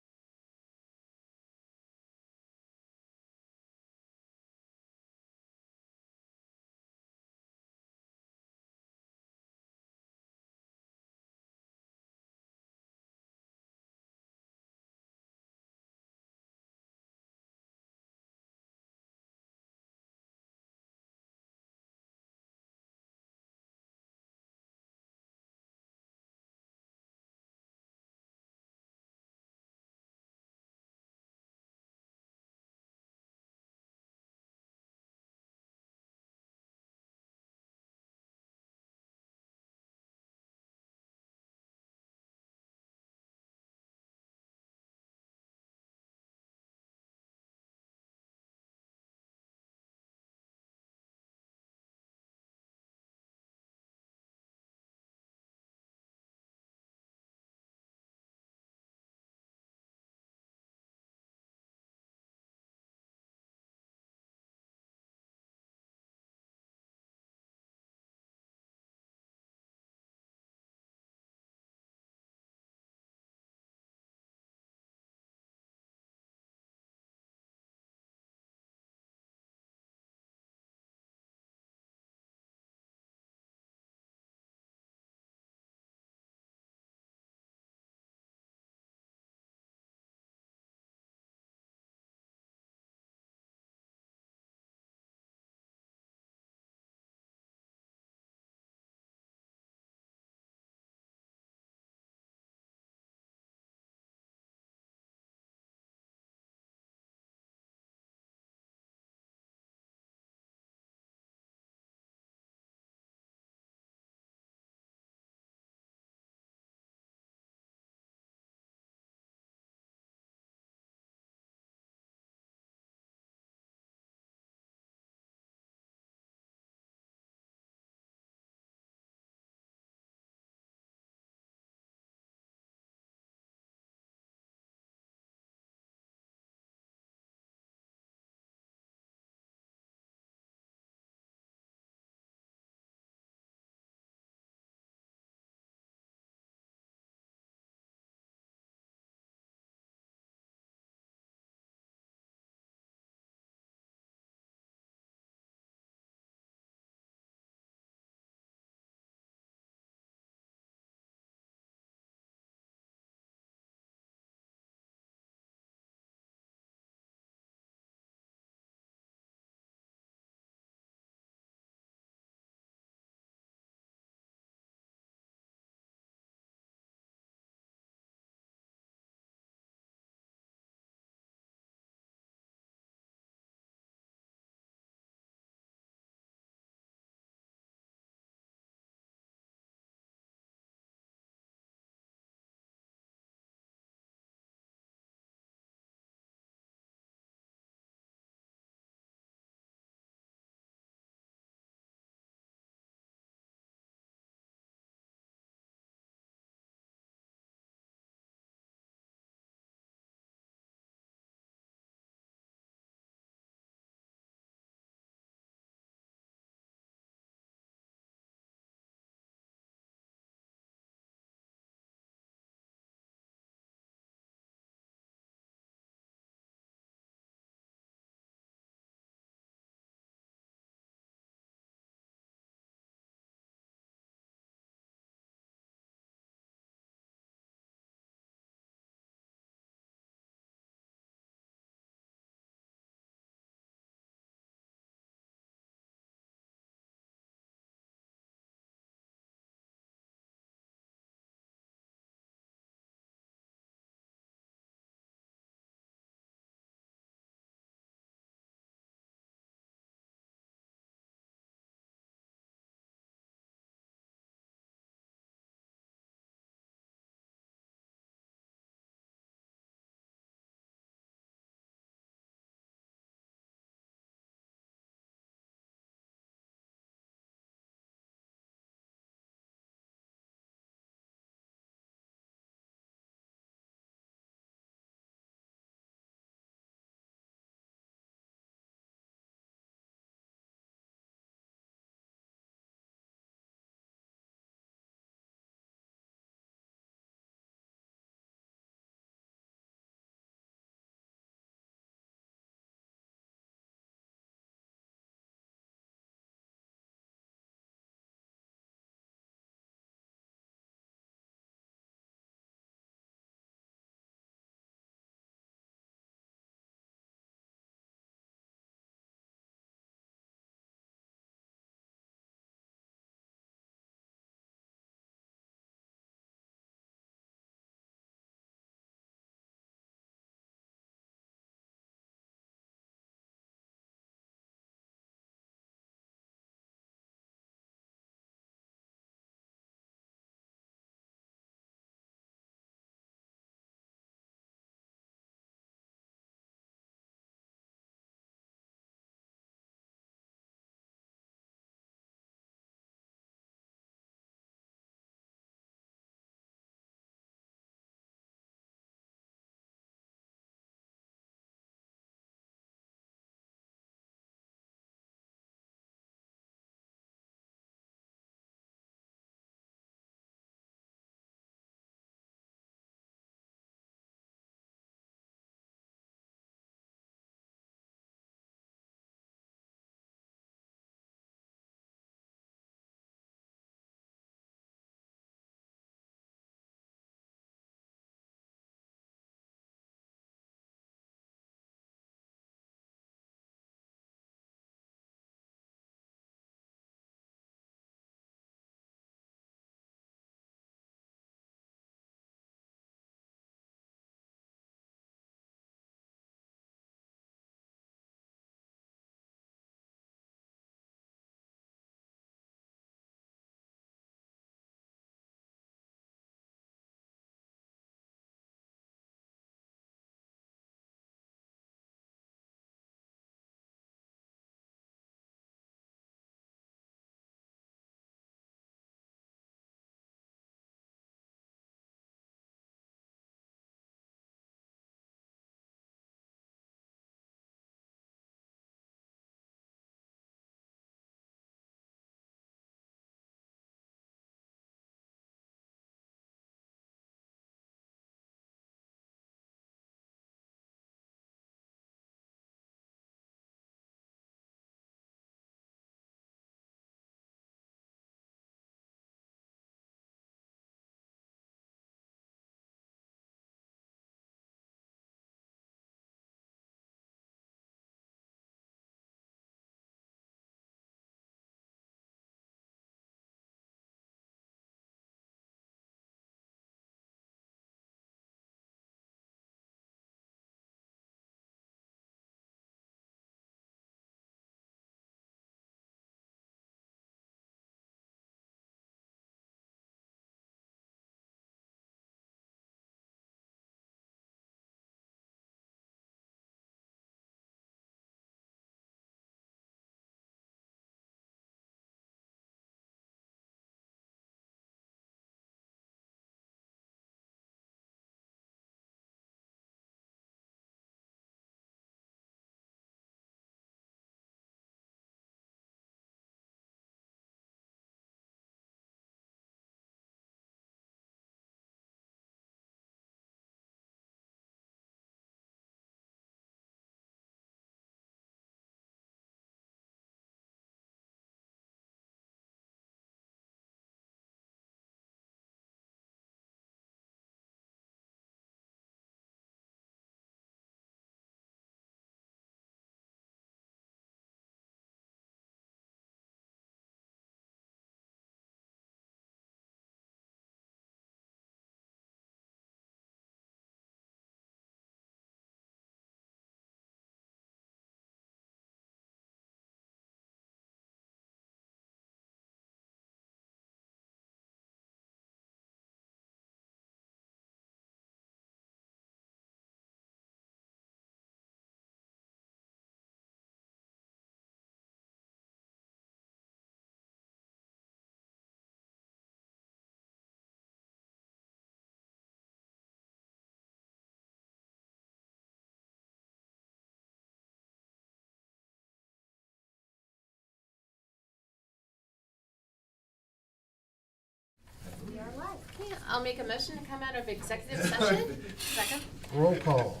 Okay, I'll make a motion to come out of executive session. Second? Roll call.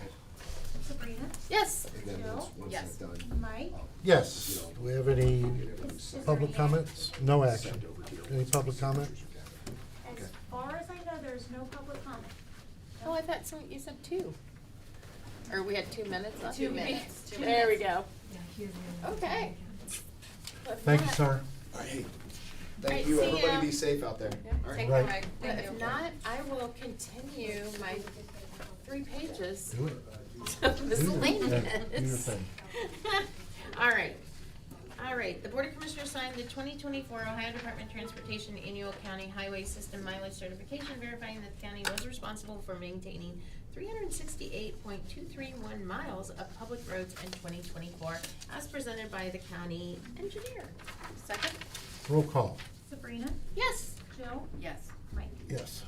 Sabrina, Yes. And then Jill? once Yes. it's done. Mike, Yes. Do we have any is there public any- comments? No action. Any public comment? As far as I know, there's no public comment. Oh, I thought you said 2. Or we had 2 minutes left? 2 minutes. There we go. Okay. Thank you, sir. Hey, Alright, thank you, see everybody ya. be safe out there. All right. Take Right. care, Mike. If not, I will continue my 3 pages. Do it. Miscellaneous. Yeah, do your thing. All right, the Board of Commissioners signed the 2024 Ohio Department of Transportation Annual County Highway System Mileage Certification, verifying that the county was responsible for maintaining 368.231 miles of public roads in 2024, as presented by the county engineer. Second? Roll call. Sabrina, Yes. Jill, Yes. Mike. Yes.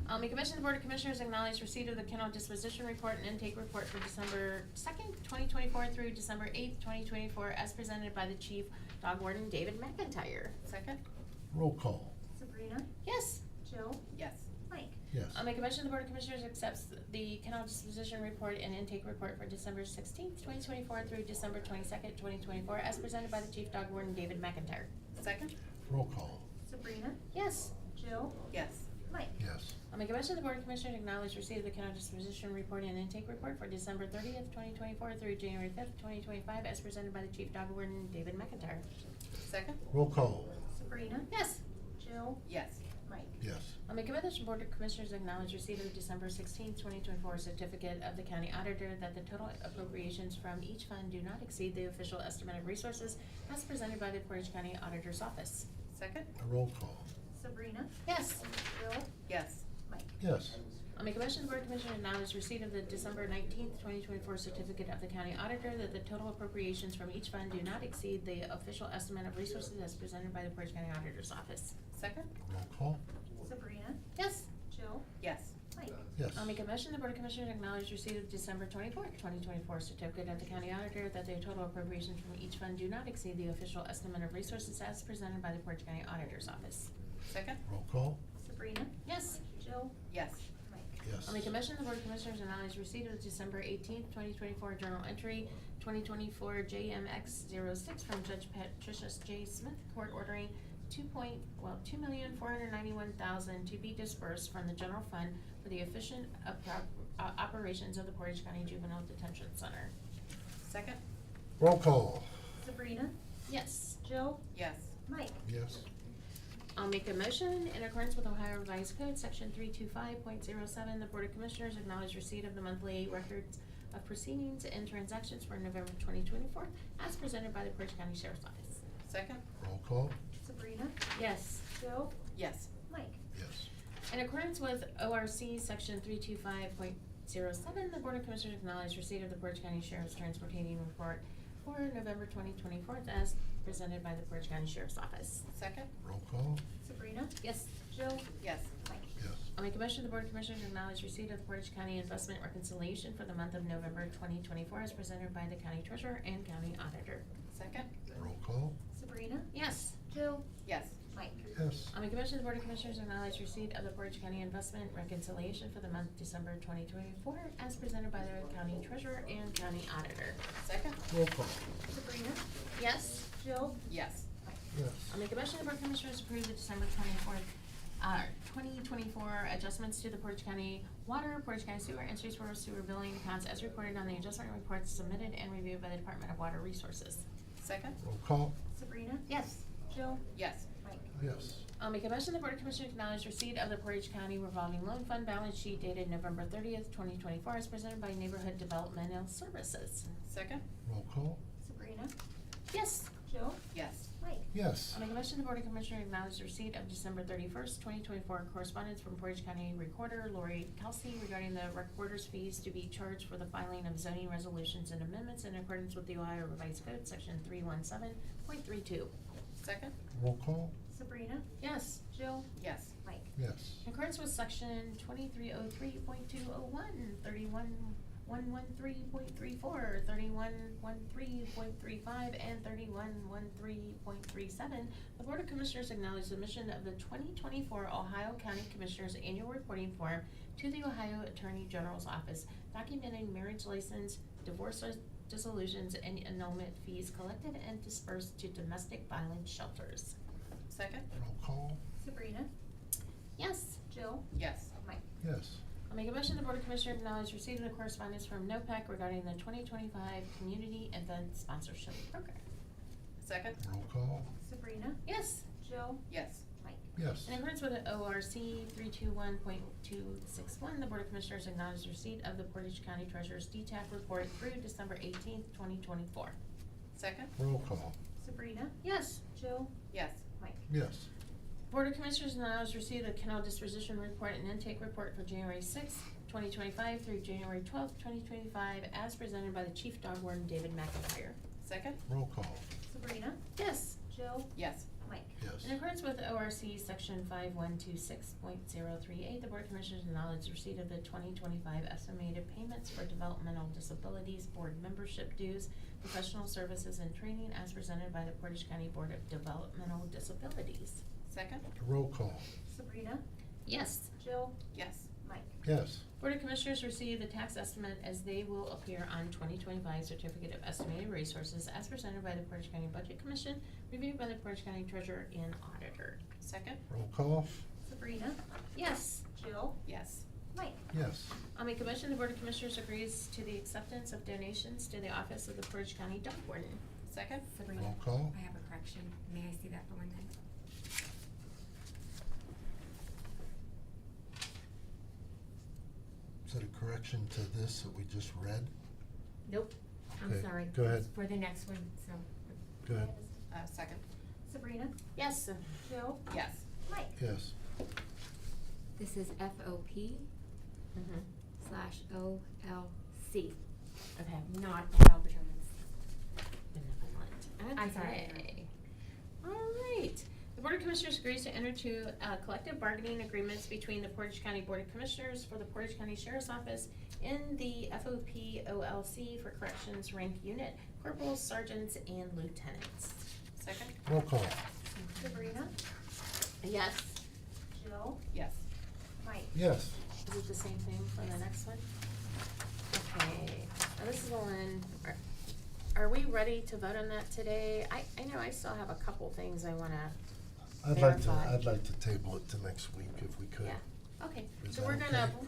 I'll make a motion the Board of Commissioners acknowledge receipt of the kennel disposition report and intake report for December 2nd, 2024 through December 8th, 2024, as presented by the Chief Dog Warden David McIntyre. Second? Roll call. Sabrina, Yes. Jill, Yes. Mike. Yes. I'll make a motion the Board of Commissioners accepts the kennel disposition report and intake report for December 16th, 2024 through December 22nd, 2024, as presented by the Chief Dog Warden David McIntyre. Second? Roll call. Sabrina, Yes. Jill, Yes. Mike. Yes. I'll make a motion the Board of Commissioners acknowledge receipt of the kennel disposition report and intake report for December 30th, 2024 through January 5th, 2025, as presented by the Chief Dog Warden David McIntyre. Second? Roll call. Sabrina, Yes. Jill, Yes. Mike. Yes. I'll make a motion the Board of Commissioners acknowledge receipt of the December 16th, 2024 certificate of the county auditor that the total appropriations from each fund do not exceed the official estimate of resources as presented by the Portage County Auditor's Office. Second? A roll call. Sabrina, Yes. Jill, Yes. Mike. Yes. I'll make a motion the Board of Commissioners acknowledge receipt of the December 19th, 2024 certificate of the county auditor that the total appropriations from each fund do not exceed the official estimate of resources as presented by the Portage County Auditor's Office. Second? Roll call. Sabrina, Yes. Jill, Yes. Mike. Yes. I'll make a motion the Board of Commissioners acknowledge receipt of December 24th, 2024 certificate of the county auditor that the total appropriations from each fund do not exceed the official estimate of resources as presented by the Portage County Auditor's Office. Second? Roll call. Sabrina, Yes. Jill, Yes. Mike. Yes. I'll make a motion the Board of Commissioners acknowledge receipt of the December 18th, 2024 journal entry 2024 JMX06 from Judge Patricia J. Smith, court ordering $2,491,000 to be dispersed from the general fund for the efficient operations of the Portage County Juvenile Detention Center. Second? Roll call. Sabrina, Yes. Jill, Yes. Mike. Yes. I'll make a motion in accordance with Ohio Revised Code, section 325.07, the Board of Commissioners acknowledge receipt of the monthly records of proceedings and transactions for November 2024, as presented by the Portage County Sheriff's Office. Second? Roll call. Sabrina, Yes. Jill, Yes. Mike. Yes. In accordance with ORC section 325.07, the Board of Commissioners acknowledge receipt of the Portage County Sheriff's Transportation Report for November 2024, as presented by the Portage County Sheriff's Office. Second? Roll call. Sabrina, Yes. Jill, Yes. Mike. Yes. I'll make a motion the Board of Commissioners acknowledge receipt of the Portage County Investment Reconciliation for the month of November 2024, as presented by the County Treasurer and County Auditor. Second? Roll call. Sabrina, Yes. Jill, Yes. Mike. Yes. I'll make a motion the Board of Commissioners acknowledge receipt of the Portage County Investment Reconciliation for the month December 2024, as presented by the County Treasurer and County Auditor. Second? Roll call. Sabrina, Yes. Jill, Yes. Mike. Yes. I'll make a motion the Board of Commissioners approve the December 2024 adjustments to the Portage County Water, Portage County Sewer, and Streetsboro Sewer billing accounts as reported on the adjustment reports submitted and reviewed by the Department of Water Resources. Second? Roll call. Sabrina, Yes. Jill, Yes. Mike. Yes. I'll make a motion the Board of Commissioners acknowledge receipt of the Portage County revolving loan fund balance sheet dated November 30th, 2024, as presented by Neighborhood Developmental Services. Second? Roll call. Sabrina, Yes. Jill, Yes. Mike. Yes. I'll make a motion the Board of Commissioners acknowledge receipt of December 31st, 2024 correspondence from Portage County Recorder Lori Kelsey regarding the recorder's fees to be charged for the filing of zoning resolutions and amendments in accordance with the Ohio Revised Code, section 317.32. Second? Roll call. Sabrina, Yes. Jill, Yes. Mike. Yes. In accordance with section 2303.201, 3113.34, 3113.35, and 3113.37, the Board of Commissioners acknowledge submission of the 2024 Ohio County Commissioners Annual Reporting Form to the Ohio Attorney General's Office, documenting marriage license, divorce dissolutions, and annulment fees collected and dispersed to domestic violence shelters. Second? Roll call. Sabrina, Yes. Jill, Yes. Mike. Yes. I'll make a motion the Board of Commissioners acknowledge receipt of the correspondence from NOPEC regarding the 2025 Community Event Sponsorship Program. Second? Roll call. Sabrina, Yes. Jill, Yes. Mike. Yes. In accordance with the ORC 321.261, the Board of Commissioners acknowledges receipt of the Portage County Treasurer's DTAC report through December 18th, 2024. Second? Roll call. Sabrina, Yes. Jill, Yes. Mike. Yes. Board of Commissioners acknowledges receipt of the kennel disposition report and intake report for January 6th, 2025 through January 12th, 2025, as presented by the Chief Dog Warden, David McIntyre. Second? Roll call. Sabrina, Yes. Jill, Yes. Mike. Yes. In accordance with ORC Section 5126.038, the Board of Commissioners acknowledges receipt of the 2025 estimated payments for developmental disabilities board membership dues, professional services, and training as presented by the Portage County Board of Developmental Disabilities. Second? Roll call. Sabrina, Yes. Jill, Yes. Mike. Yes. Board of Commissioners receive the tax estimate as they will appear on 2025 Certificate of Estimated Resources as presented by the Portage County Budget Commission, reviewed by the Portage County Treasurer and Auditor. Second? Roll call. Sabrina, Yes. Jill, Yes. Mike. Yes. I'll make a motion the Board of Commissioners agrees to the acceptance of donations to the Office of the Portage County Dog Warden. Second? Sabrina, Roll call. I have a correction. May I see that for one thing? Is that a correction to this that we just read? Nope. I'm Okay, sorry. go ahead. It's for the next one, so. Go ahead. Second? Sabrina, Yes. Jill, Yes. Mike. Yes. This is FOP Mm-hmm. /OLC, Okay. not Ohio Patrolmen's. Benevolent. I'm sorry. Okay. All right. The Board of Commissioners agrees to enter into collective bargaining agreements between the Portage County Board of Commissioners for the Portage County Sheriff's Office in the FOP OLC for Corrections Rank Unit, corporals, sergeants, and lieutenants. Second? Roll call. Sabrina, Yes. Jill, Yes. Mike. Yes. Is it the same thing for the next one? Okay, now this is the one, are we ready to vote on that today? I know I still have a couple things I wanna verify. I'd like to table it to next week if we could. Yeah, okay, Is so that we're gonna okay?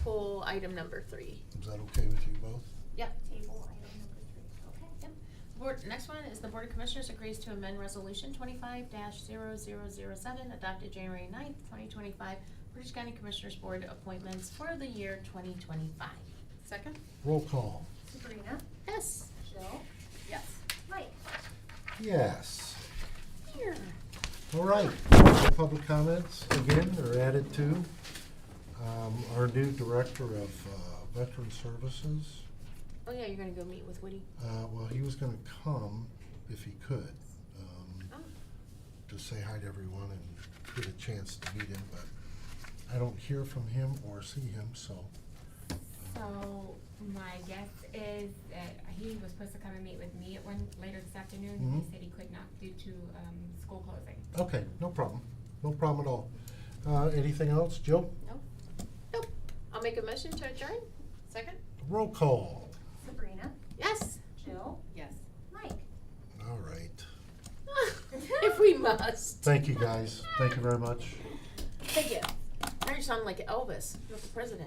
pull item number 3. Is that okay with you both? Yep. Table item number 3. Okay, yep. Next one is the Board of Commissioners agrees to amend Resolution 25-0007 adopted January 9th, 2025, Portage County Commissioners Board appointments for the year 2025. Second? Roll call. Sabrina, Yes. Jill, Yes. Mike. Yes. Here. All right. Public comments again are added to. Our new Director of Veteran Services. Oh yeah, you're gonna go meet with Woody? Well, he was gonna come if he could, Oh. to say hi to everyone and get a chance to meet him, but I don't hear from him or see him, so. So my guess is that he was supposed to come and meet with me at one later this afternoon. Mhm. He said he could not due to school closing. Okay, no problem. No problem at all. Anything else, Jill? Nope. Nope. I'll make a motion to adjourn. Second? Roll call. Sabrina, Yes. Jill, Yes. Mike. All right. If we must. Thank you, guys. Thank you very much. Thank you. Now you sound like Elvis, you're the president.